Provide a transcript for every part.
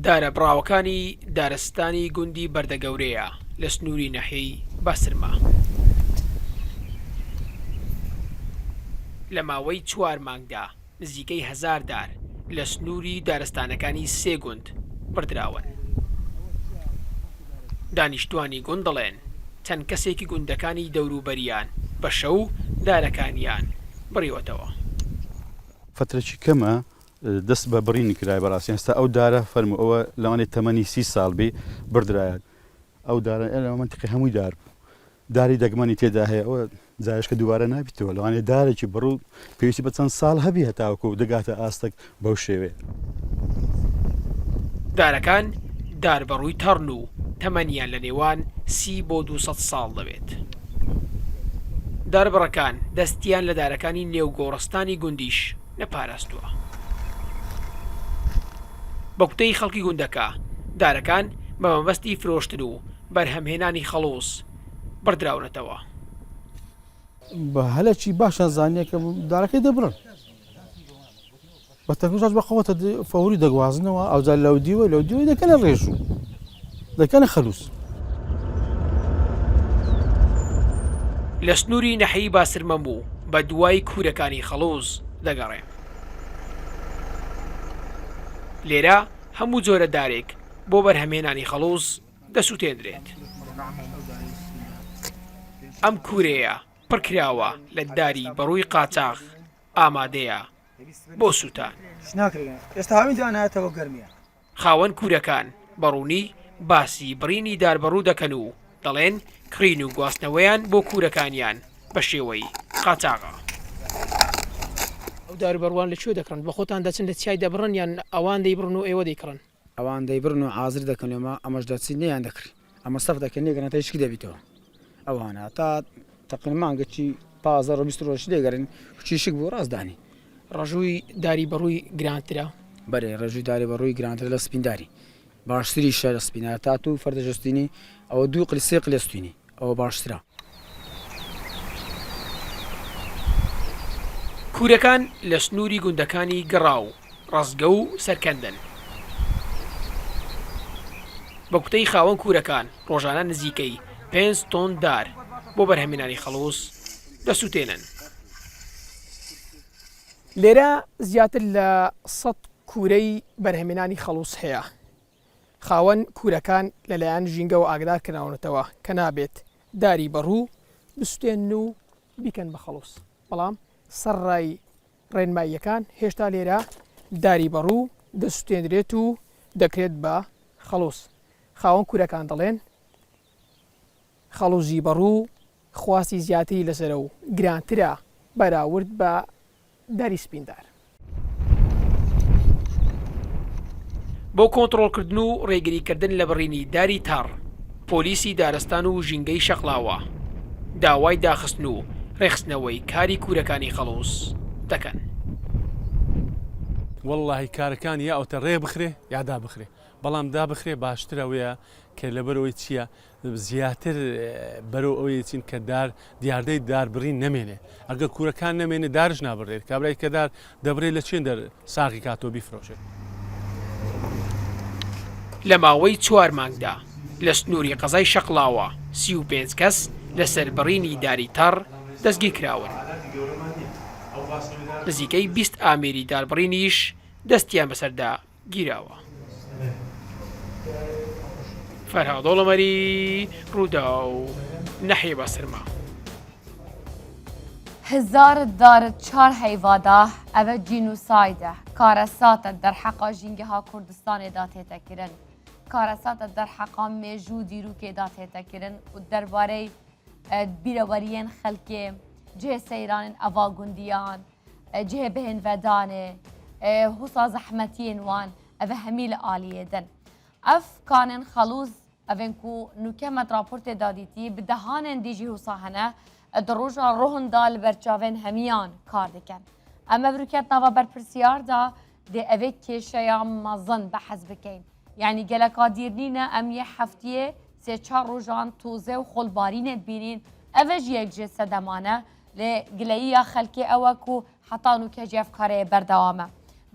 دارە براوەکانی دارستانی گوندی بەردەگەورەیە لە سنووری نەحیەی باسرما. لە ماوەی 4 مانگدا نزیکەی 1000 دار لە سنووری دارستانەکانی 3 گوند بردراون. دانیشتوانی گوند دەڵێن چەند کەسێکی گوندەکانی دەوروبەریان بە شەو دارەکانیان بڕیوەتەوە. فترەی کەمە دەست بە بڕینی کرای بەڕاستی ئێستا ئەو دارە فەرمو ئەوە لەوانێت تەمەنی 30 ساڵ بێ بردرایەت. ئەو دارە لە منتیقی هەمووی دار داری دەگمەنی تێدا هەیە ئەوە جایشکە دووبارە نابیتەوە لەوانێت دارێکی بڕوو پێویستی بە چەند ساڵ هەبی هەتاوەکو و دەگاتە ئاستەک بەو شێوێ. دارەکان دار بەڕووی تەڕن و تەمەنیان لە نێوان 30 بۆ 200 ساڵ دەبێت. داربڕەکان دەستیان لە دارەکانی نێوگۆڕستانی گوندیش نەپاراستووە. بە کوتەی خەڵکی گوندەکە دارەکان بە مەبەستی فرۆشتن و بەرهەمهێنانی خەڵۆس بەردراونەتەوە. بە هەلەکی باشە زانیە کە دارەکەی دەبڕن بە تەکنۆلۆژی بەخەوەتە فەوری دەگوازنەوە ئەوجار لەو دیوە دەکەنە ڕێژ و دەکەنە خەلووس. لە سنووری نەحیەی باسرمەم بوو بە دوای کوورەکانی خەڵۆز دەگەڕێن. لێرە هەموو جۆرە دارێک بۆ بەرهەمهێنانی خەڵۆز دەسووتێنرێت. ئەم کوورەیە پڕکراوە لە داری بەڕووی قاچاغ ئامادەیە بۆ سووتان. ئێستا هاوین دانایەتەوە گەرمیە. خاوەن کوورەکان بەڕوونی باسی بڕینی داربەڕوو دەکەن و دەڵێن کڕین و گواستنەوەیان بۆ کوورەکانیان بە شێوەی قاچاغە. ئەو داربەڕوان لەکوێ دەکڕن؟ بە خۆتان دەچن لە چای دەبڕن یان ئەوان دەیبڕن و ئێوە دەیکڕن؟ ئەوان دەیبڕن و حازر دەکەن ئێمە ئەمەش دەچین نەیان دەکڕی ئەمە سەف دەکەن نێگەنە هیچکی دەبیتەوە. ئەوانە تا تەقریباً مانگەی 15 ڕۆژ دەیگەڕن کوچیشک بۆ ڕاستدانی. ڕەژووی داری بەڕووی گرانترە؟ بەێ ڕێژووی داری بەڕووی گرانتر لە سپینداری باشتری شە لە سپینە تا تو فەردەجستینی ئەوە 2 قلیسێ قلێستوینی ئەوە باشترە. کوورەکان لە سنووری گوندەکانی گەڕاو ڕزگە و سەرکەندن. بە کوتەی خاوەن کوورەکان ڕۆژانە نزیکەی 5 تۆن دار بۆ بەرهەمهێنانی خەڵۆس دەسووتێنن. لێرە زیاتر لە 100 کوورەی بەرهەمهێنانی خەڵۆس هەیە. خاوەن کوورەکان لەلایەن ژینگە و ئاگدار کراونەتەوە کە نابێت داری بەڕوو بسووتێن و بیکەن بە خەڵۆس. بەڵام سەرڕای ڕێنماییەکان هێشتا لێرە داری بەڕوو دەسووتێنرێت و دەکرێت بە خەڵۆس. خاوەن کوورەکان دەڵێن خەڵوزی بەڕوو خواستی زیاتری لەسەرە و گرانترە بەراورد بە داری سپیندار. بۆ کۆنتڕۆڵکردن و ڕێگریکردن لە بڕینی داری تاڕ پۆلیسی دارستان و ژینگەی شەقلاوە داوای داخستن و ڕێخستنەوەی کاری کوورەکانی خەڵۆس دەکەن. وەڵڵاهی کارەکان یا ئەوتە ڕێ بخرێ یادا بخرێ بەڵام دا بخرێ باشترەوەیە کە لەبەرەوەی چییە زیاتر بەرەو ئەوەی چین کە دار دیاردەی داربڕین نەمێنێ ئەگەر کوورەکان نەمێنێ دارش نابڕێت کابرای کە دار دەبرێت لە چێن ساغی کاتۆ بیفرۆشێت. لە ماوەی 4 مانگدا لە سنووری قەزای شەقلاوە 35 کەس لەسەر بڕینی داری تەڕ دەستگیر کراون. نزیکەی 20 ئامێری داربڕینیش دەستیان بەسەردا گیراوە. فەرهاد دۆڵەمەری ڕوودا و نەحیەی باسرما. هزار دار 4 هەیڤادا ئەvە جینوسایدە کارەساتە دەرحەقا ژینگەها کوردستانێدا تێتەکردن. کارەساتە دەرحەقا مێژوو و دیروکێدا تێتەکردن و دەربارەی بیرەوەریەن خەلکێ جێ سەیرانن ئەوا گوندیان جێ بهێنڤەدانێ هوسا زەحمەتیên wan ئەvە هەمی لە ئالیێدن. ئەف کانên xelûz evên ku nûkemet raportê dadîtî bi dehanên dijî hûsa hene di roja rohin da li ber çavên hemiyan kar dikin. Em ev rûket nava berpirsiyar da dê evê kêşeya mezin behez bikin. Yani geleka dîrnîne em yê heftiyê 3-4 rojan tûze û xolbarînê bînin ev jî yek jê sedemane lê gileyiya xelkê ew ku heta nûkecî ev kareyê berdewam e.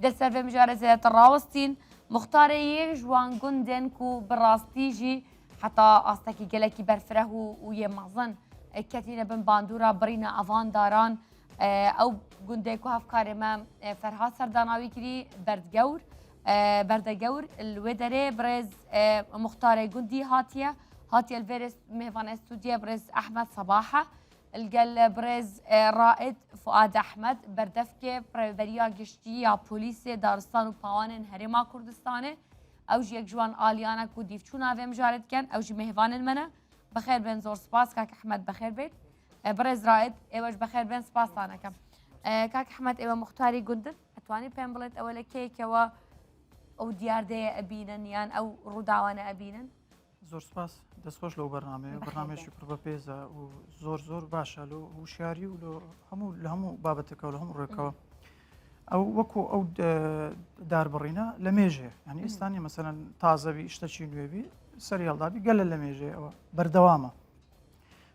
Dê ser vê mijarê zêdetir rawestîn مختارە یەک جوان گوندێن و بڕاستیژی حتا ئاستەکی گەلێکی بەرفرە و یێ مەزن کەتینە بن باندورا بڕینە ئەڤانداران ئەو گوندێک و هەفکارێمە فەرهاد سەرداناوی کردی بەردەگەور لێ دەرێ برێز مختارێ گوندی هاتیە الفيرس ميفان استوديو برز احمد صباحه القل برز رائد فؤاد احمد بردفكه بريا قشتي يا بوليسي دارستان وباوان هرما كردستان اوجي يك جوان اليانا كو ديفچونا و مجارد كان اوجي مهوان المنا بخير بن زور سباس كاك احمد بخير بيت برز رائد ايوج بخير بن سباس انا كم كاك احمد ايوه مختاري قندن اتواني بيمبلت اولا كيكه او ديار دي ابينن يان او روداوانا ابينن زۆر سپاس دەستخۆش لەو بەرنامەیەشی پڕ بە پێزە و زۆر باشە لە وشیاری و لە هەموو بابەتەکە لە هەموو ڕێکەوە ئەو وەکو ئەو داربڕینە لە مێژێ ینی ئێستانی مەسەرەن تازەوی شتەچی نوێبی سەری هەڵدابی گەلە لە مێژەوە بەردەوامە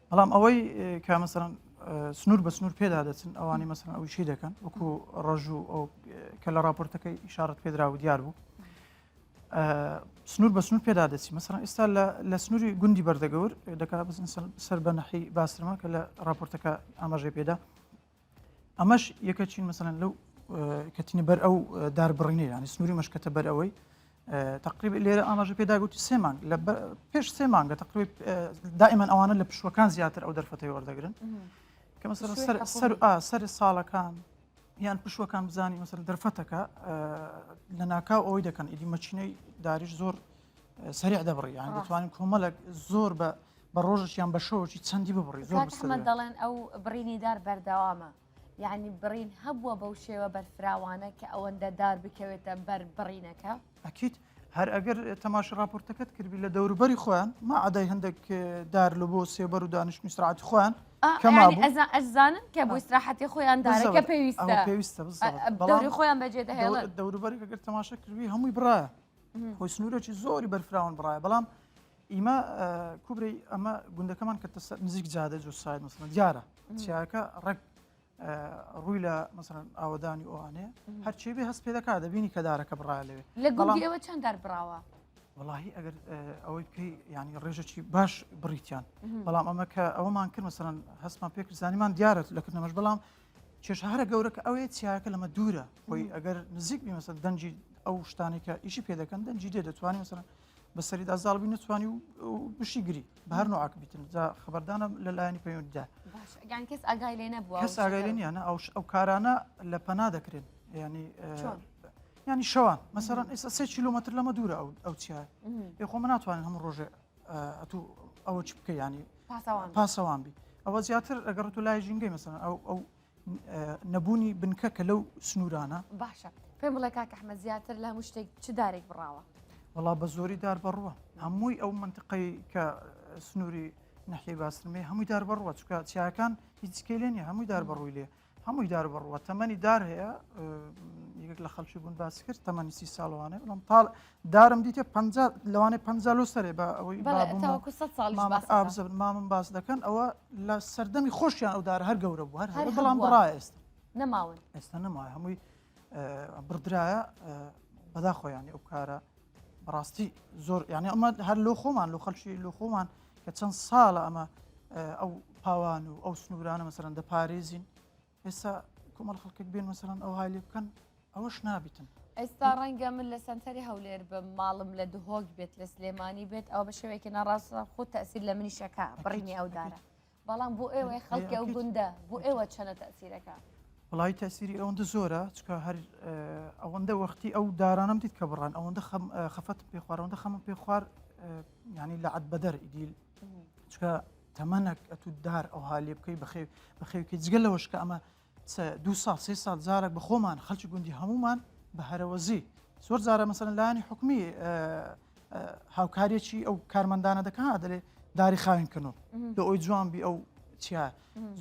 بەڵام ئەوەی کە مەسەرەن سنوور بە سنوور پێدا دەچن ئەوانی مەسەرەن ئەویشی دەکەن وەکو ڕەژوو ئەو کە لە راپۆرتەکەی ئیشارەت پێدرا و دیار بوو سنوور بە سنوور پێدا دەچی مەسەڵەن ئێستا لە سنووری گوندی بەردەگەور دەکات سەر بە نەحی باسرما کە لە راپۆرتەکە ئاماژەی پێدا ئەمەش یەکە چین مەسەڵەن لەو کەتینە بەر ئەو داربڕینێ ینی سنووری مەشکەتە بەر ئەوەی تقریبا لێرە ئاماژە پێدا گوتی سێ مانگ لە پێش سێ مانگە تقریبا دائما ئەوانە لە پشوەکان زیاتر ئەو دەرفەتەی وەردەگرن کە مەسەڵەن سەر ساڵەکان یان پشوەکان بزانی مەسەڵەن دەرفەتەکە لە ناکاو ئەوەی دەکەن ئیدی مەچینەی داریش زۆر سریع دەبڕی یان دەتوانین کۆمەڵک زۆر بە ڕۆژێکیان بە شەوەکی چەندی ببڕی زۆر ئەحمەد دەڵێن ئەو بڕینی دار بەردەوامە یعنی بڕین هەبووە بەو شێوە بەرفراوانە کە ئەوەندە دار بکەوێتە بەر بڕینەکە ئەکید هەر ئەگەر تەماش راپۆرتەکەت کردبی لە دەوروبەری خۆیان ما عادای هەندێک دار لە بۆ سێبەر و دانیشتنی سرعەتی خۆیان ئەزانن کە بۆ ئیسراحەتی خۆیان دارەکە پێویستە دەوری خۆیان بەجێ دەهێڵن دەوروبەری ئەگەر تەماشا کردبی هەمووی بڕایە خۆی سنوورێکی زۆری بەرفراون بڕایە بەڵام ئیمە کوبرەی ئەمە گوندەکەمان کە نزیک جادە جۆ ساید مەسەڵەن دیارە چیاکە ڕێک ڕووی لە مەسەڵەن ئاوەدانی ئەوانەیە هەرچی بێ هەست پێ دەکات دەبینی کە دارەکە بڕایە لەوێ لە گوندی ئەوە چەند دار بڕاوە وڵاهی ئەگەر ئەوەی بکەی ینی ڕێژێکی باش بڕیتیان بەڵام ئەمە کە ئەوەمان کرد مەسەڵەن هەستمان پێ کرد زانیمان دیارەت لەکردنەمەش بەڵام کێشەهارە گەورەکە ئەوەیە چیاکە لەمە دوورە خۆی ئەگەر نزیک بی مەسەڵەن دەنجی ئەو شتانی کە ئیشی پێ دەکەن دەنجی دێ دەتوانانی مەسەڵەن بەسەریدا زاڵبی نتوانی و بشی گری بە هەر نوعاک بیتن جا خەبەردانە لەلایەنی پەیوەندیدا کەس ئاگای لێ نەبووە کەس ئاگای لێ نیانە ئەو کارانە لە پەنا دەکرێن ینی شەوان مەسەڵەن ئێستا 3 کیلۆمەتر لەمە دوورە ئەو چیایە خۆ من ناتوانین هەموو ڕۆژێ ئەوە چی بکە ینی پاسەوان بی ئەوە زیاتر ئەگەڕێت و لای ژینگەی مەسەڵەن ئەو نەبوونی بنکە کە لەو سنوورانە باشە پێم بڵێ کاک ئەحمەد زیاتر لە هەموو شتێک چ دارێک بڕاوە وڵا بە زۆری دار بەڕوە هەمووی ئەو منطقەی کە سنووری نەحیەی باسرمێ هەمووی دار بەڕوە چکە چیاکان هیچ کێلێنی هەمووی دار بەڕووی لێ هەمووی دار بەڕوە تەمەنی دار هەیە یەک لە خەڵکی بوون باس کرد تەمەنی 30 ساڵوانێ بڵام تاڵ دارم دیتە لەوانێ 50 لۆ سەرێ بە ئەوەی مامن باس دەکەن ئەوە لە سەردەمی خۆشیان ئەو دار هەر گەورە بوو هەر بەڵام بڕایە ئێستا نەماون ئێستا نەمایە هەمووی بردرایە بەدا خۆیانی ئەو کارە بەڕاستی زۆر یعنی ئەمە هەر لۆ خۆمان لۆ خەڵکی لۆ خۆمان کە چەند ساڵە ئەمە ئەو پاوان و ئەو سنوورانە مەسەرەن دەپارێزین ئێستا کۆمەڵ خەڵکێک بێن مەسەرەن ئەو های لێ بکەن ئەوەش نابیتن ئێستا ڕەنگە من لە سنتەری هەولێر بە ماڵم لە دهۆک بێت لە سلێمانی بێت ئەو بە شێوەیەکی ناڕاستە خۆ تەسیر لە منیشەکە بڕینی ئەو دارە بەڵام بۆ ئێوە خەڵکی ئەو گوندە بۆ ئێوە چەنە تەسیرەکە وڵی تەسیری ئەوەندە زۆرە چکە هەر ئەوەندە وەختی ئەو دارانم دیت کە بڕان ئەوەندە خەفەتم پێ خوار ئەوەندە خەمم پێ خوار ینی لە عەد بەدەر ئیدیل چکە تەمەنێک ئەتو دار ئەو حالێ بکەی بەخێوکەی جگە لەوەش کە ئەمە 2 ساڵ 3 ساڵ جارێک بە خۆمان خەڵکی گوندی هەمومان بە هەرەوەزی زۆر جارە مەسەلەن لایەنی حکومی هاوکاریەکی ئەو کارمەندانە دەکەن دەڵێ داری خاوینکردنەوە لە ئەوی جوان بی ئەو چیە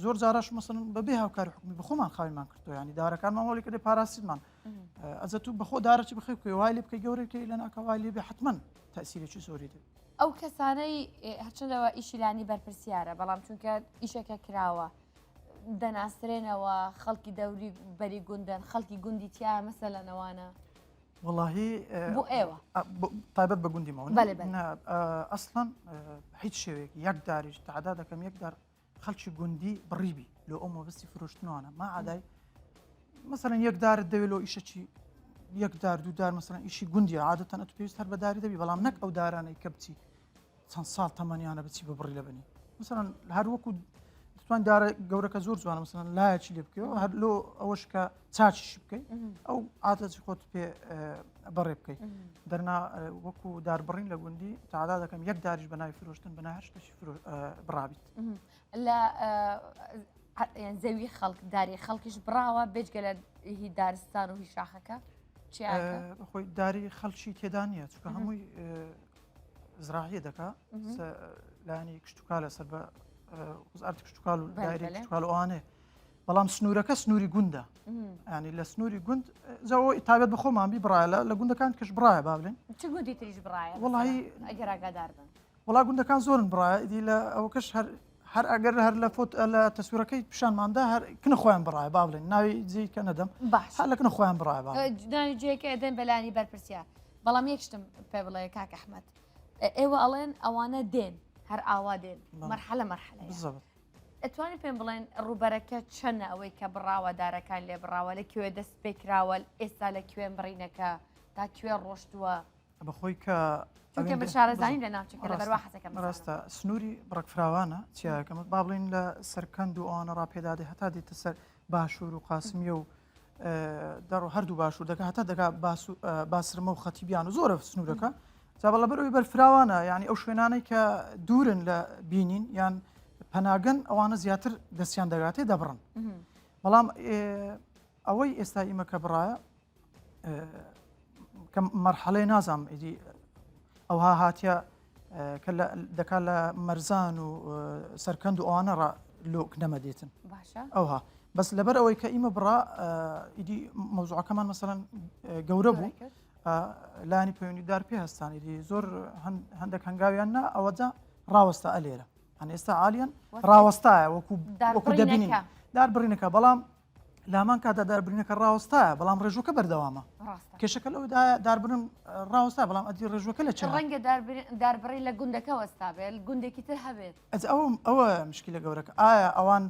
زۆر جاراش مەسەلەن بەبێ هاوکاری حکومی بە خۆمان خاوینمان کردو ینی دارەکانمان وەڵی کە دێ پاراستیمان ئەزە تو بەخۆ دارەی بخێ بکەی وای لێ بکەی گەورەکەی لە ناکە وای لێ بێ حتمەن تەسیرێکی زۆری دێت ئەو کەسانەی هەرچەندەوە ئیشیلانی بەرپرسیارە بەڵام چونکە ئیشەکە کراوە دەناسرێنەوە خەڵکی دەوری بەری گوندن خەڵکی گوندی تیا مەسەلەنەوانە واللهی بۆ ئێوە تایبەت بە گوندیمەوە بەڵێ بەڵێ. ئەسڵان هیچ شێوەیەک یەک داریش تعدا دەکەم یەک دار خەڵکی گوندی بڕیبی لە ئەو مەبستی فرۆشتنەوەە ما عادای مثلا یەک دارت دەوێت لە ئیشەکی یەک دار دوو دار مثلا ئیشی گوندی عادەتەن ئەت پێویست هەر بەداری دەبی بەڵام نەک ئەو دارانەی کە بچی چەند ساڵ تەمەنیانە بچی ببڕی لە بنی مثلا هەر وەکو دەتوان دارە گەورەکە زۆر جوانە مثلا لایەکی لێ بکەوە هەر لۆ ئەوەش کە چاچیش بکەیت ئەو عادەتی خۆت پێ بەڕێ بکەیت دەرنا وەکو داربڕین لە گوندی تعدا دەکەم یەک داریش بە ناوی فرۆشتن بە هەر شتێکی بڕابیت لە زەوی خەڵک داری خەڵکیش بڕاوە بێجگە لە هی دارستان و هی شاخەکە خۆی داری خەڵکی تێدا نیە چکە هەمووی زراحیە دەکا لانی کشتتوکا لەسەر بە وزارتی کشتتوکال و دایری کشتتوکالوانێ بەڵام سنوورەکە سنووری گوندە ینی لە سنووری گوند زەوە تابێت بخۆمان بی بڕایە لە گوندەکان کەش بڕایە با بڵێن چ گوندی تریش بڕایە وڵی ئەگەراگادار بن وڵا گوندەکان زۆرن بڕایە ئیدی لە ئەو کەش هەر ئەگەر هەر لە فۆت لە تەسوورەکەی پیشانماندا هەر کنە خۆیان بڕایە با بڵێن ناوی جێ کە نەدەم باش هەر لە کنە خۆیان بڕایە ناوی جێکە ئەدەن بەلانی بەرپرسیار بەڵام یەکشتم پێ بڵێ کاک ئەحمەد ئێوە ئەڵێن ئەوانە دێن هەر ئاوا دێن مەرحەلە مەرحەلە ئەتوانین پێم بڵێن ڕوبەرەکە چەنە ئەوەی کە بڕاوە دارەکان لێ بڕاوە لەکوێ دەست پێکراوە ئێستا لە کوێن بڕینەکە تا کوێ ڕۆشتووە بەخۆی کە چونکە بە شارەزانی لە ناوچەکە لە بەروا حەزەکەم ڕاستە سنووری بڕکفراوانە چیاکەمە با بڵین لە سەرکەند و ئەوانە ڕاپێدادێ هەتا دیتە سەر باشوور و قاسمیە و دەڕ هەردوو باشوور دەکە هەتا دەکا باسرمە و خەتیبیان و زۆرە سنوورەکە جا بەڵە بەرەوەی بەرفراوانە ینی ئەو شوێنانەی کە دوورن لە بینین یان پەناگەن ئەوانە زیاتر دەستیان دەگاتێ دەبڕن بەڵام ئەوەی ئێستا ئیمە کە بڕایە کە مەرحەلەی نازام ئیدی ئەوها هاتیە کە دەکا لە مەرزان و سەرکەند و ئەوانە لۆک نەمەدێتن ئەوها بەس لەبەر ئەوەی کە ئیمە بڕا ئیدی مەوزوعەکەمان مەسەڵەن گەورە بوو لانی پەیوەندیدار پێ هەستان ئیدی زۆر هەندێک هەنگاویان نا ئەوەجا ڕاوەستە ئەلێرە هەن ئێستا عالیان ڕاوەستایە وەکو دەبینین داربڕینەکە بەڵام لامان کادا داربرینەکە ڕاوەستایە بەڵام ڕێژوەکە بەردەوامە کێشەکە لەو داربرن ڕاوەستا بەڵام ئەدی ڕێژوەکە لە چەند ڕەنگە داربڕی لە گوندەکە وەستا بێت گوندێکی تر هەبێت ئەوە مشکلە گەورەکە ئایا ئەوان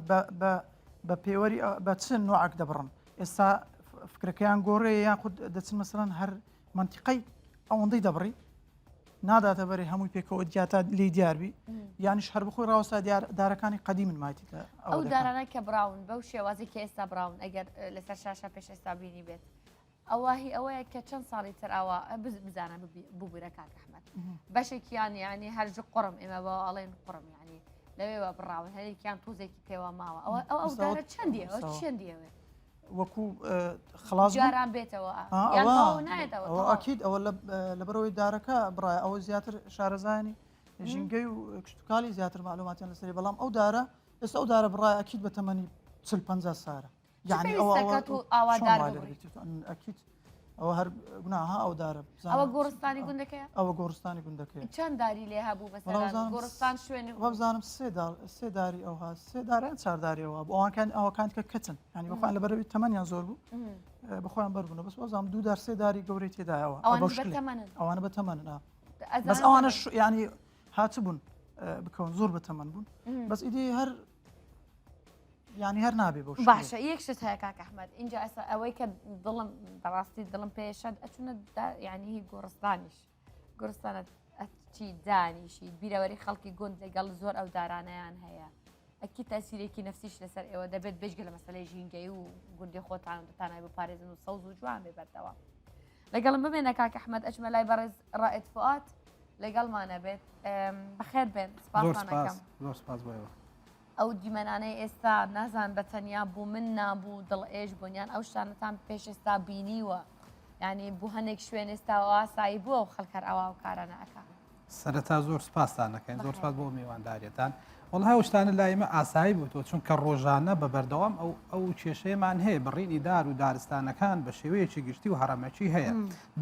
بە پێوەری بە چن نوعک دەبڕن ئێستا فکرەکەیان گۆڕێ یان خود دەچن مەسەڵەن هەر منتیقەی ئەوەندەی دەبڕی ناداتە بەرێ هەمووی پێکەوە دیاتە لی دیاربی یانیش هەر بخۆی ڕاوەستا دارەکانی قەدی من مایتی ئەو دارانە کە براون بەو شێوازی کە ئێستا براون ئەگەر لەسەر شاشە پێش ئێستا بینی بێت ئەوهی ئەوەیە کە چەند ساڵی تر ئەوە بزانە ببوورە کاک ئەحمەد بەشێکیان ینی هەرج قڕم ئێمە بە ئەڵێن قڕم ینی لەوێوە بڕاون هەرێکیان تۆزێکی پێوە ماوە ئەو دارە چەندی ئەوە چەندیەوە وەکو خلاص جاران بێتەوە ئەکیید ئەوە لەبەرەوەی دارەکە بڕای ئەوە زیاتر شارەزانی ژینگەی و کشتتوکالی زیاتر معلوماتیان لەسەری بەڵام ئەو دارە ئێستا ئەو دارە بڕای ئەکیید بە تەمەنی 40-50 سارە یعنی ئەکیید ئەوە هەر گوناها ئەو دارە ئەوە گۆڕستانی گوندەکەی ئەوە گۆڕستانی گوندەکەی چەند داری لێ هەبوو گۆڕستان شوێنی وەبزانم سێ داری ئەوها سێ داریان چارداریەوە ئەوان ئەوەکان کە کەچن ینی بەخۆیان لەبەرەوەی تەمەنیان زۆر بوو بەخۆیان بەربوون بەس وەزانم دوو دار سێ داری گەورەی تێدایەوە ئەوانە بە تەمەنن بەس ئەوانە ینی هاتبوون بکەون زۆر بە تەمەن بوون بەس ئیدی هەر ینی هەر نابێ بۆ باشە یەکشت هەیە کاک ئەحمەد اینجا ئەستا ئەوەی کە دڵم بەڕاستی دڵم پێشەد ئەچونە ینی گۆڕستانیش گۆڕستانە چی دانیشی بیرەوەری خەڵکی گوند لەگەڵ زۆر ئەو دارانەیان هەیە ئەکی تاسیرێکی نفسیش لەسەر ئێوە دەبێت بێژگە لە مەسەلەی ژینگەی و گوندی خۆتان و دەتانای بپارێزن و سەوز و جوان بێ بەردەوام لەگەڵم ببێنە کاک ئەحمەد ئەچمە لای بەڕێز ڕائێت فوئاد لەگەڵمانە بێت بەخێر بێن سپاسانەکەم زۆر سپاس بۆەوە ئەو دیمەنانەی ئێستا نازان بە تەنیا بوو من نابوو دڵ ئێش بوونیان ئەو شتانەتان پێش ئێستا بینیوە ینی بوو هەندێک شوێن ئێستا ئاسایی بووە و خەڵکەر ئەوە و کارانە ئەکا سەرەتا زۆر سپاسان دەکەین زۆر سپاس بۆ میوانداریەتان وڵ ها شتانە لای ئێمە ئاسایی بوو چونکە ڕۆژانە بە بەردەوام ئەو کێشەیەمان هەیە بڕینی دار و دارستانەکان بە شێوەیەکی گشتی و هەڕەمەکی هەیە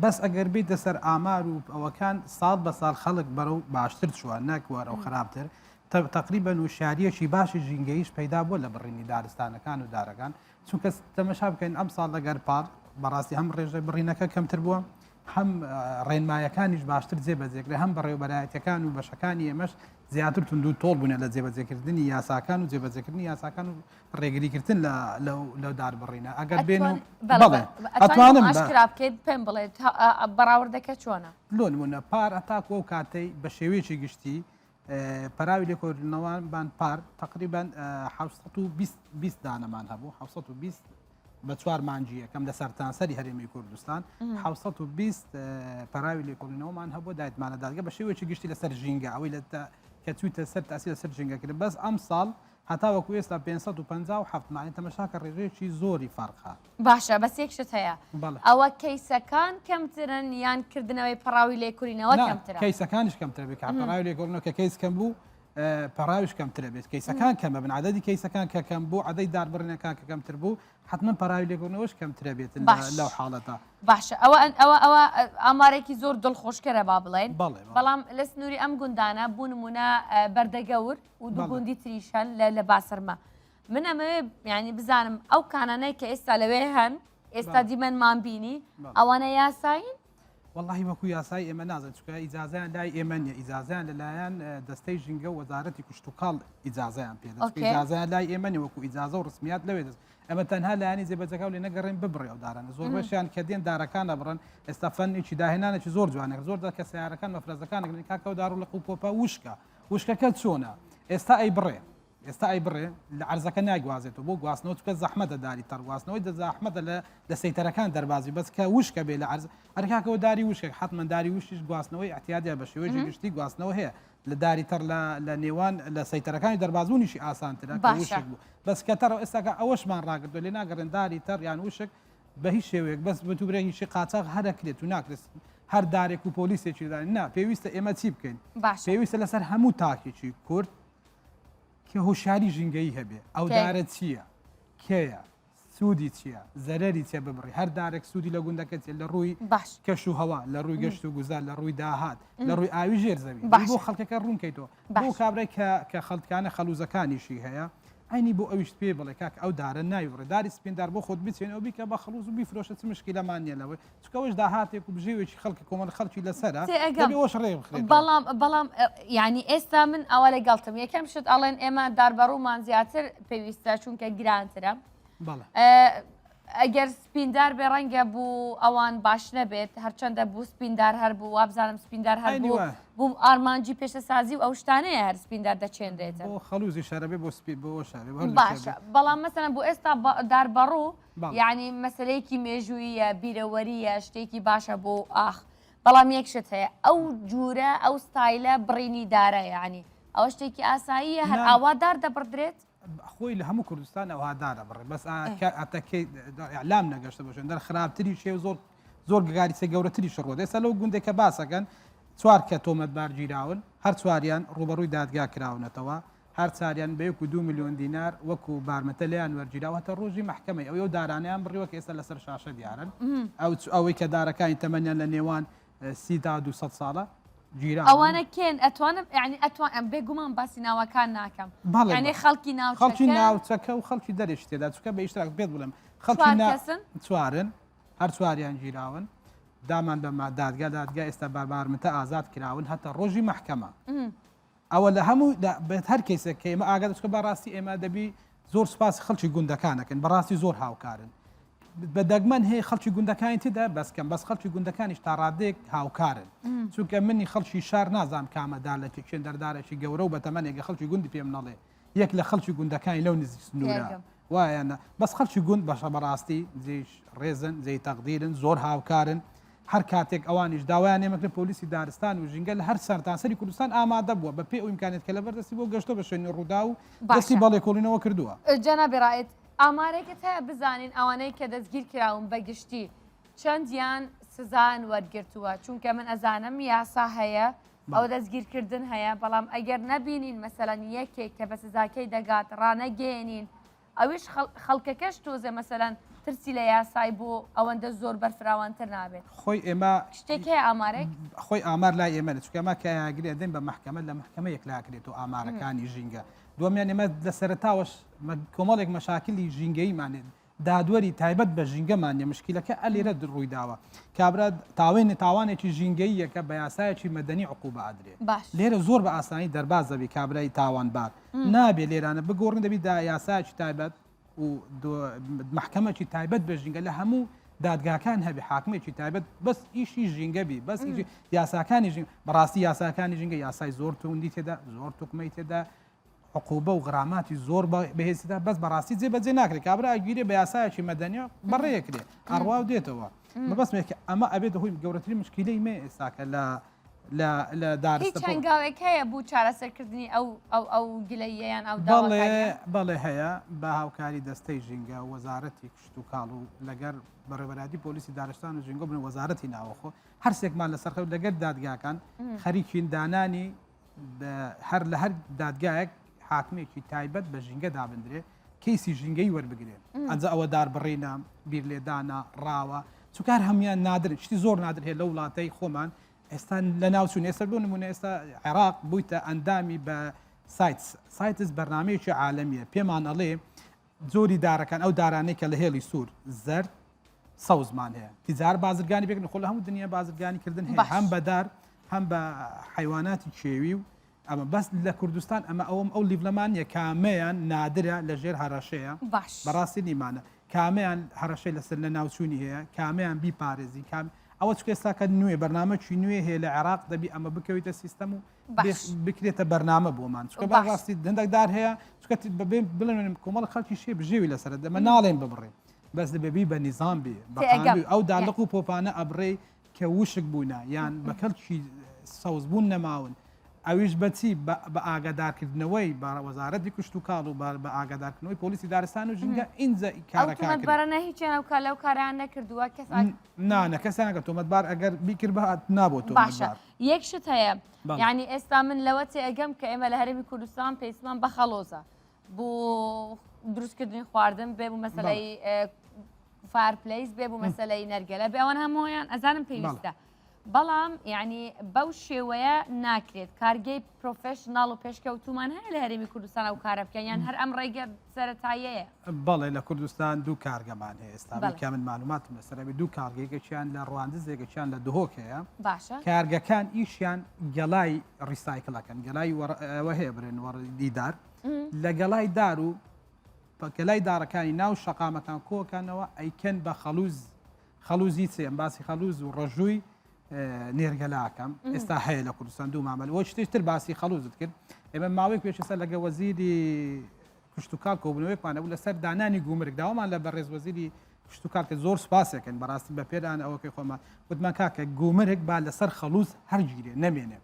بەس ئەگەر بیت دەسەر ئامار و ئەوەکان ساڵ بە ساڵ خەڵک بەرەو باشتر چووە نەکوەرە و خراپتر تقریبا وشاریەکی باشی ژینگەیش پەیدا بووە لە بڕینی دارستانەکان و دارەکان چونکە تەمەشا بکەین ئەم ساڵ لەگەر پار بەڕاستی هەم ڕێژە بڕینەکە کەمتر بووە هەم ڕێنمایەکانیش باشتر جێبەجێکرێ هەم بەڕێوەبەرایەتەکان و بەشەکانی ئێمەش زیاتر تونند و تۆڵ بوون لە جێبەجێکردنی یاساکان و جێبەجێکردنی یاساکان و ڕێگریکردن لەو داربڕینە ئەگەر بێن و بەڵێ ئەتوانم بکەیت پێم بڵێت بەراوردەکە چۆنە لۆ نمونە پار ئەتاکو ئەو کاتەی بە شێوەیەکی گشتی پەراوی لێکۆڵینەوەمان پار تقریبان 720 دانەمان هەبوو 720 بە 4 مانجیە کەم لە سەرتانسەری هەرێمی کوردستان 720 پەراوی لێکۆڵینەوەمان هەبوو دایتمانە دادگە بە شێوەیەکی گشتی لەسەر ژینگە ئەوەی کە چوویتە سەر تاسی لەسەر ژینگەکرد بەس ئەم ساڵ هەتاوەکو ئێستا 557 مانی تەمەشاکە ڕێژەیەکی زۆری فەرقا باشە بەس یەکشت هەیە ئەوە کەیسەکان کەمترن یان کردنەوەی پەراوی لێکۆڵینەوە کەمترە کەیسەکانیش کەمترە بێت پەراوی لێکۆڵینەوە کە کەیس کەم بوو پەراویش کەمترە بێت کەیسەکان کەمە بن عدەدی کەیسەکان کە کەم بوو عدەی داربڕینەکان کە کەمتر بوو حتمما پەراوی لێکۆڵینەوەش کەمترە بێت لەو حاڵەتە باشە ئەوە ئامارێکی زۆر دڵخۆشکەرە با بڵێن بەڵام لە سنووری ئەم گوندانە بوونمونە بەردەگەور و دوو گوندی تریشان لە باسەرمە من ئەمەوێ ینی بزانم ئەو کانانەی کە ئێستا لەوێ هەن ئێستا دیمەنمان بینی ئەوانە یاساین والله وەکو یاسای ئێمە نازن چکە ئیجازیان لای ئێمە نیە ئیجازیان لەلایەن دەستەی ژینگە و وەزارەتی کوشت و کاڵ ئیجازیان پێدەست ئیجازیان لای ئێمە نیە وەکو ئیجازە و ڕسمیات لەوێ دەست ئەمە تەنها لایانی جێبەجەکە و لێ نەگەڕێن ببڕێ و دارانە زۆر بەشیان کە دێن دارەکانە بڕن ئێستا فەنێکی داهێنانێکی زۆر جوانێک زۆر کە سیارەکان مەفرەزەکان کاکە و دار و لە قوپۆپە وشکەکە چۆنە ئێستا ئەی بڕێ ئێستا ئەی بڕێ لە عەرزەکە ناگوازێتەوە بۆ گواستنەوە چکە زەحمەتە داری تەڕگواستنەوەی دەزەحمەتە لە سەیتەرەکان دەربازی بەس کە وشکە بێ لە عەرز هەرکاکەوە داری وشک حتمما داری وشیش گواستنەوەی احتیاجە بە شێوەیەکی گشتی گواستنەوە هەیە لە داری تەڕ لە نێوان لە سەیتەرەکانی دەربازبوونیشی ئاسانترە کە وشک بوو بەس کە تەڕ ئێستاکە ئەوەشمان ڕاگردووە لێ ناگەڕێن داری تەڕ یان وشک بە هیچ شێوەیەک بەس بەتوبرێکیشی قاچاق هەرەکرێت و ناکرێت هەر دارێک و پۆلیسێکی دانی نا پێویستە ئێمە چی بکەین پێویستە لەسەر هەموو تاکێکی کورد کە هۆشاری ژینگەی هەبێ ئەو دارە چییە کێیە سوودی چییە زەرەری چێ ببڕی هەر دارێک سوودی لە گوندەکە چێت لە ڕووی کەش و هەوا لە ڕووی گەشت و گوزار لە ڕووی داهات لە ڕووی ئاوی ژێر زەوی بۆ خەڵکەکە ڕوونکەیتەوە بۆ کابرای کە خەڵکانە خەلوزەکانیشی هەیە ئەینی بۆ ئەویشت پێ بڵێ کاک ئەو دارە ناویڕێ داری سپیندار بۆ خۆت بچێنەوە بیکە بە خەڵوز و بیفرۆشە چ مشکلەمان نیە لەوەی چکەوەش داهاتێک و بژێوێکی خەڵکی کۆمەڵ خەڵکی لەسەرە ئەوەش ڕێ بخرێت بەڵام یعنی ئێستا من ئەوە لەگەڵتم یەکەم شت ئەڵێن ئێمە داربەڕوومان زیاتر پێویستە چونکە گرانترە ئەگەر سپیندار بێ ڕەنگە بوو ئەوان باش نەبێت هەرچەندە بوو سپیندار هەر بوو وابزانم سپیندار هەر بوو ئارمانجی پێشە سازی و ئەو شتانەیە هەر سپیندار دەچێنرێتە بۆ خەلوزی شەرەبێ بۆ سپی بۆ شارێ باشە بەڵام مەسەلەن بۆ ئێستا داربەڕوو یعنی مەسلەیەکی مێژوویە بیرەوەریە شتێکی باشە بۆ ئاخ بەڵام یەکشت هەیە ئەو جوورە ئەو ستایلە بڕینی دارە یعنی ئەوە شتێکی ئاساییە هەر ئاوادار دەبڕدرێت خۆی لە هەموو کوردستان ئەوهادارە بڕێ بەس ئەتەکەی ئەعلام نەگەشتە باشن دەر خراپتری شێ زۆر گاریچە گەورەتری شڕۆ ئێستا لەو گوندێکە باسەکەن چوار کە تۆمەتبار گیراون هەر چواریان ڕوبەڕووی دادگا کراونەتەوە هەر چاریان بە 2 میلیۆن دینار وەکو بارمەتە لیان وەرگیراوەتە ڕۆژی محکەمەی ئەو دارانیان بڕیوە کە ئێستا لەسەر شاشە دیارن ئەوەی کە دارەکانی تەمەنیان لە نێوان 30 تا 200 ساڵە ئەوانە کێن ئەتوانم یعنی ئەتوان ئەم بێگومان باسی ناوەکان ناکەم یعنی خەڵکی ناوچەکە و خەڵکی دەرێش تێدا چکە بە ئیشتراک بێت بڵێم خەڵکی چوارن هەر چواریان گیراون دامان بە دادگا ئێستا بارمەتە ئازاد کراون هەتا ڕۆژی محکەمە ئەوە لە هەموو بێت هەر کەیسێک کە ئێمە ئاگات چکە بەڕاستی ئێمە دەبی زۆر سپاسی خەڵکی گوندەکانەکەن بەڕاستی زۆر هاوکارن بە دەگمەن هەیە خەڵکی گوندەکانی تێدا بەسکەم بەس خەڵکی گوندەکانیش تا ڕادێک هاوکارن چونکە منی خەڵکی شار نازام کامەدا لە چێن دەردارێکی گەورە و بە تەمەنێگە خەڵکی گوندی پێم نەڵێ یەک لە خەڵکی گوندەکانی لەو نزیک سنوورە وایەنە بەس خەڵکی گوند بەشە بەڕاستی جێش ڕێزن جێی تەقدیرن زۆر هاوکارن هەر کاتێک ئەوانیش داوایان ئێمەکە پۆلیسی دارستان و ژینگە لە هەر سەرتاسەری کوردستان ئامادە بووە بە پێ ئەو ئیمکانێت کە لەبەردەستی بۆ گەشتۆ بە شوێنی ڕوودا و دەستی بەڵێکۆڵینەوە کردووە جەنابی ڕایەت ئامارێکت هەیە بزانین ئەوانەی کە دەستگیر کراون بەگشتی چەندیان سزان وەرگرتووە چونکە من ئەزانم یاسا هەیە ئەو دەستگیرکردن هەیە بەڵام ئەگەر نەبینین مەسەلەن یەکێک کە بە سزاکەی دەگات ڕانەگەێنین ئەویش خەڵکەکەش تۆزە مەسەلەن ترسی لە یاسای بۆ ئەوەندە زۆر بەرفراوانتر نابێت خۆی ئێمە شتێک هەیە ئامارێک خۆی ئامار لای ئێمە چکەمە کە یاگرێ دێن بە محکەمە لە محکەمە یەکلاکرێت و ئامارەکانی ژینگە دومیان ئێمە لە سەرتاوەش کۆمەڵێک مەشاکلی ژینگەیمانێت دادوەری تایبەت بە ژینگەمانە مشکلەکە ئەلێرە ڕووی داوە کابرا تاوانێکی ژینگەیەکە بە یاسایەکی مەدەنی عقوبە ئادرێ لێرە زۆر بە ئاسانی دەرباز دەبی کابرای تاوانبار نابێ لێرانە بگۆڕن دەبی دا یاسایەکی تایبەت و محکەمەکی تایبەت بە ژینگە لە هەموو دادگاکان هەبی حاکمێکی تایبەت بەس ئیشی ژینگەبی بەس یاساکانی بەڕاستی یاساکانی ژینگە یاسای زۆر توندی تێدا زۆر توکمەی تێدا عقوبە و غراماتی زۆر بەهێزیدا بەس بەڕاستی جێبەجێ ناکرێت کابرا گیرێ بە یاسایەکی مەدەنیە بەڕێیەکرێ ئەڕوا و دێتەوە مەبەستمێکە ئەمە ئەبێت هۆی گەورەترین مشکلەی مێ ئێستاکە لە دارستە هەنگاوێک هەیە بوو چارەسەرکردنی ئەو گلەیەیان ئەو بەڵێ هەیە بە هاوکاری دەستەی ژینگە وەزارەتی کشت و کاڵ و لەگەر بەڕێوەبەری پۆلیسی دارستان و ژینگە بن وەزارەتی ناوەخۆ هەر سێکمان لەسەر لەگەر دادگاکان خەریکین دانانی هەر لە هەر دادگایەک حاکمێکی تایبەت بە ژینگە دابدرێ کەیسی ژینگەی وەربگرێن ئەنج ئەوە داربڕینە بیر لێدانە ڕاوە چکار هەمیان نادر شتی زۆر نادر هەیە لە وڵاتەی خۆمان ئێستا لە ناوچوون ئێستا بۆ نمونە ئێستا عێراق بوویتە ئەندامی بە سایتس بەرنامەیەکی عالەمیە پێمان ئەڵێ زۆری دارەکان ئەو دارانەی کە لە هێڵی سوور زەرد سەوزمان هەیە تیجار بازرگانی بێکن خۆ لە هەموو دنیا بازرگانی کردن هەیە هەم بەدار هەم بە حیواناتی کێوی و ئەمە بەس لە کوردستان ئەمە ئەو لیڤلەمانە کامەیان نادرە لە ژێر هەڕەشەیە بەڕاستی نیمانە کامەیان هەڕەشەی لەسەر لە ناوچوونی هەیە کامەیان بیپارێزی ئەوە چکێستاکە نوێ بەرنامەی نوێ هەیە لە عێراق دەبی ئەمە بکەویتە سیستەم و بکرێتە بەرنامە بۆمان چکە بەڕاستی دەندێکدار هەیە بڵێن کۆمەڵ خەڵکی شێ بژێوی لەسەر دەمە ناڵێن ببڕێ بەس دەبێبی بە نیزام بێ ئەو دالق و پۆپانە ئەبڕێ کە وشک بوونە یان بە کەلکی سەوزبوون نەماون ئەویش بەچی بە ئاگادارکردنەوەی وەزارەتی کشت و کاڵ و بە ئاگادارکردنەوەی پۆلیسی دارستان و ژینگە ئینجا کارەکانبارانە هیچیان کە لەو کاران نەکردووە نانە کەسانەکە تۆمەتبار ئەگەر بیکرد بە نابۆ تۆ باشە یەکشت هەیە یعنی ئێستا من لەوە ئەگەم کە ئێمە لە هەرێمی کوردستان پێیسمان بە خەڵۆزە بۆ دروستکردنی خواردن بێ بوو مەسەلەی فارپلیس بێ بوو مەسەلەی نەرگەلە بێوان هەموویان ئەزانم پێویستە بەڵام یعنی بەو شێوەیە ناکرێت کارگەی پرۆفشناڵ و پێشکەوتومان هەیە لە هەرێمی کوردستان و کارە بکەن یان هەر ئەم ڕێگە سەرەتاییەیە بەڵێ لە کوردستان دوو کارگەمان هەیە ئێستا من معلوماتم لەسەرەوی دوو کارگەیەکەیان لە ڕواندزێکەکیان لە دهۆک هەیە باشە کارگەکان ئیشیان گەڵای ڕیسایکلەکەن گەڵای ئەوە هەیە برێن دیدار لە گەڵای دار و گەلای دارەکانی ناو شەقامەکان کۆکانەوە ئەیکەن بە خەلوزی چێن باسی خەلوز و ڕەژووی نێرگەلاکەم ئێستا هەیە لە کوردستان دوو مامەل وە شتێکتر باسی خەلوزت کرد ئێمە ماوەیەک پێشسە لەگە وەزیری کشتتوکار کۆبنەوەیکمانە بوو لەسەر دانانی گومرگ داوامان لە بەڕێز وەزیری کشتتوکار کە زۆر سپاسێکن بەڕاستی بە پێدان ئەوەکەی خۆمان وتمان کاکە گومرگ با لەسەر خەلوز هەرگیرێ نەمێنێ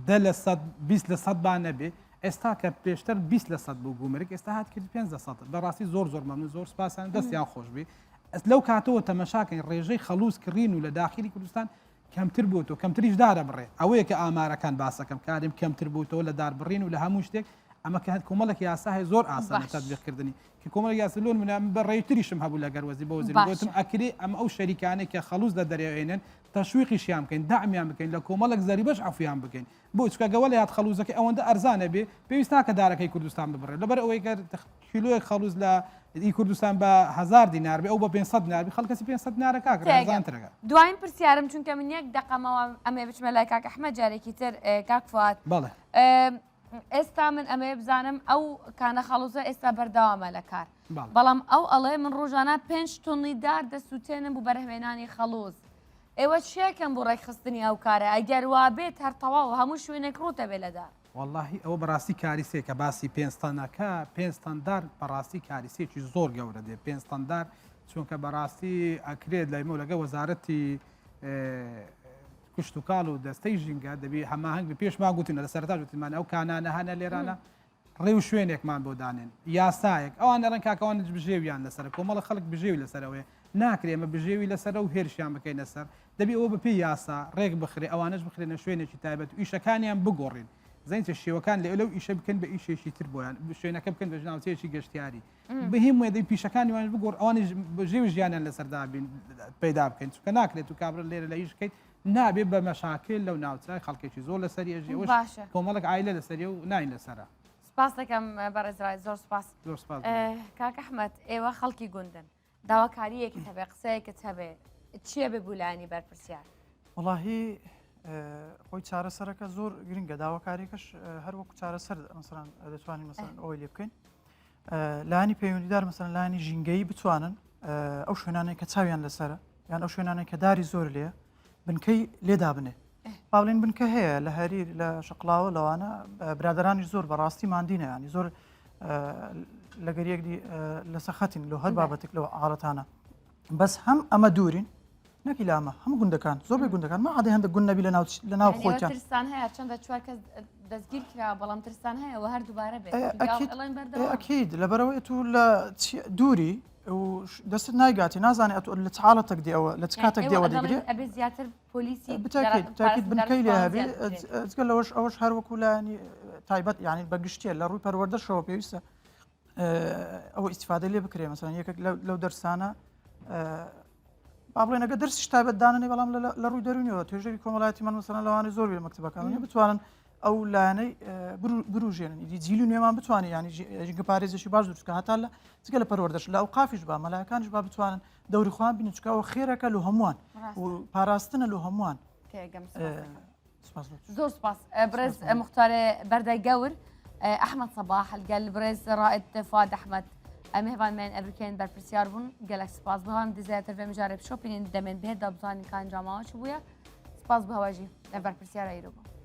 دە لە 20 لە 100 با نەبێ ئێستا کە پێشتر 20 لە 100 بوو گومرگ ئێستا هات کرد 500 بەڕاستی زۆر مەمنون زۆر سپاسان دەستیان خۆشبی لەو کاتەوە تەمەشاکەین ڕێژەی خەلوز کڕین و لە داخلی کوردستان کەمتر بووتەوە کەمتریش دارە بڕێ ئەوەیە کە ئامارەکان باسەکەم کاریم کەمتر بووتەوە لە داربڕین و لە هەموو شتێک ئەمە کە کۆمەڵێک یاسا هەیە زۆر ئاسان تەطبیقکردنی کە کۆمەڵ یاسلۆن من بەڕێتریشم هەبوو لەگەر وەزی بە وەزیر گوتم ئەکرێ ئەم ئەو شەریکانێک کە خەلوز لە دەرێنن تەشویقیشیان بکەین داعمیان بکەین لە کۆمەڵێک زەری بەش عفویان بکەین بۆ چکە گەوە لە هات خەلوزەکە ئەوەندە ئەرزانە بێ پێویست ناکە دارەکەی کوردستان ببڕێ لەبەر ئەوەی کە کیلۆیەک خەلوز لە کوردستان بە 1000 دینار بێ ئەو بە 500 دینار بێ خەڵکەسی 500 دینارە کاکرێ دوایین پرسیارم چونکە من یەک دقەمەوە ئەمێ بچمە لای کاک ئەحمەد جارێکی تر کاک فواد بەڵێ ئێستا من ئەمێ بزانم ئەو کانە خەڵوزە ئێستا بەردەوامە لە کار بەڵام ئەو ئەڵێ من ڕۆژانە 5 تۆنی دار دەسووتێنم بۆ بەرهێنانی خەڵوز ئێوە چیەکەم بۆ ڕێکخستنی ئەو کارە ئەگەر وا بێت هەر تەواو هەموو شوێنێک ڕوتە بێ لەدار واللهی ئەوە بەڕاستی کاریسێ کە باسی پێنجستانەکە پێنجستاندار بەڕاستی کاریسێکی زۆر گەورە دێ پێنجستاندار چونکە بەڕاستی ئەکرێت لایمە لەگە وەزارەتی کشت و کاڵ و دەستەی ژینگە دەبی هەماهنگ بە پێشمان گوتنە لە سەرتا وتمان ئەو کانانە هەنە لێرانە ڕێو شوێنێکمان بۆ دانێن یاسایەک ئەوان دەڕێن کاکەوان بژێویان لەسەر کۆمەڵە خەڵک بژێوی لەسەرەوەی ناکرێ ئەمە بژێوی لەسەر و هێرشیان بکەین لەسەر دەبی ئەوە بەپی یاسا ڕێک بخرێ ئەوانش بخرێنە شوێنێکی تایبەت و ئیشەکانیان بگۆڕین زەینچە شێوەکان لەو ئیشە بکەن بە ئیشێکی تر بۆیان شوێنەکە بکەن بە ژناوچەیەکی گەشتیاری بەهیم وێدەی پیشەکانی وان بگۆڕ ئەوانش ژێوی ژیانیان لەسەردابین پەیدا بکەین چونکە ناکرێت و کابرا لێرە لە ئیش بکەیت نابێت بە مەشاکل لەو ناوچای خەڵکێکی زۆر لەسەری ئەژێ کۆمەڵک عایلە لەسەری و ناین لەسەرە سپاس دەکەم بەڕێزرای زۆر سپاس زۆر سپاس کاک ئەحمەد ئێوە خەڵکی گوندن داواکاریەکت هەبێ قسەیەکت هەبێ چییە ببولانی بەرپرسیار وڵاهی خۆی چارەسەرەکە زۆر گرنگە داواکاریەکەش هەر وەکو چارەسەر مەسەڵەن دەتوانین مەسەڵەن ئەوەی لێ بکەین لایانی پەیوەندیدار مەسەڵەن لایانی ژینگەیی بتوانن ئەو شوێنانەی کە چاویان لەسرە یان ئەو شوێنانەی کە داری زۆر لێ بنکەی لێدا بنێ باڵێن بنکە هەیە لە هەریر لە شقلاوە لەوانە برادرانی زۆر بەڕاستی ماندینە ینی زۆر لە گەریەکدی لە سەخەتین لە هەر بابەتێک لەوە ئاڵەتانە بەس هەم ئەمە دوورین نەکی لامە هەموو گوندەکان زۆر بێ گوندەکان ما عادی هەندێک گوند نەبی لە ناو خۆیان ترسان هەیە چەندە چوار کەس دەستگیر کرا بەڵام ترسان هەیە و هەر دووبارە بێت ئەکید لەبەرەوەی تو لە دووری دەستت نایگاتی نازانێت ئەتو لە چاڵەتەک دیەوە لە چکاتێک دیەوە دەگرێت ئەبێ زیاتر پۆلیسی تاکید بنکەی لێ هەبێ ئەگەر لەوەش ئەوەش هەروەکو لانی تایبەت یعنی بەگشتیە لە ڕووی پەروەردەشەوە پێویستە ئەوە ئیسیفادە لێ بکرێ مەسەڵەن یەکێک لەو دەرسانە با بڵێنەکە دەرسی تایبەت دانێ بەڵام لە ڕووی دەرونیەوە توێژەری کۆمەڵایەتیمان مەسەڵەن لەوانەیە زۆر لە مەکتەبەکانیە بتوانن ئەو لایەنەی بروژێنن ئیدی جیلی نوێمان بتوانین ینی ژینگە پارێزێکی باش دروستکە هەتا لە جگە لە پەروەردەش لە ئەوقافیش با مەلایەکانیش با بتوانن دەوری خۆیان بینن چکەوە خێرەکە لە هەمووان و پاراستنە لە هەمووان زۆر سپاس برێز مختارێ بەردەی گەور ئەحمەد سەباح هەلگەل برێز ڕائد فواد ئەحمەد ئەمێوانمان ئەبروکێن بەرپرسیار بوون گەلک سپاس بەوان دزایەتر بێ مژارێ بشۆپینین دەمێن بێت دەبزانین کان جاماوەچ بووە سپاس بەهواژی لە بەرپرسیارە ئیرۆ بوو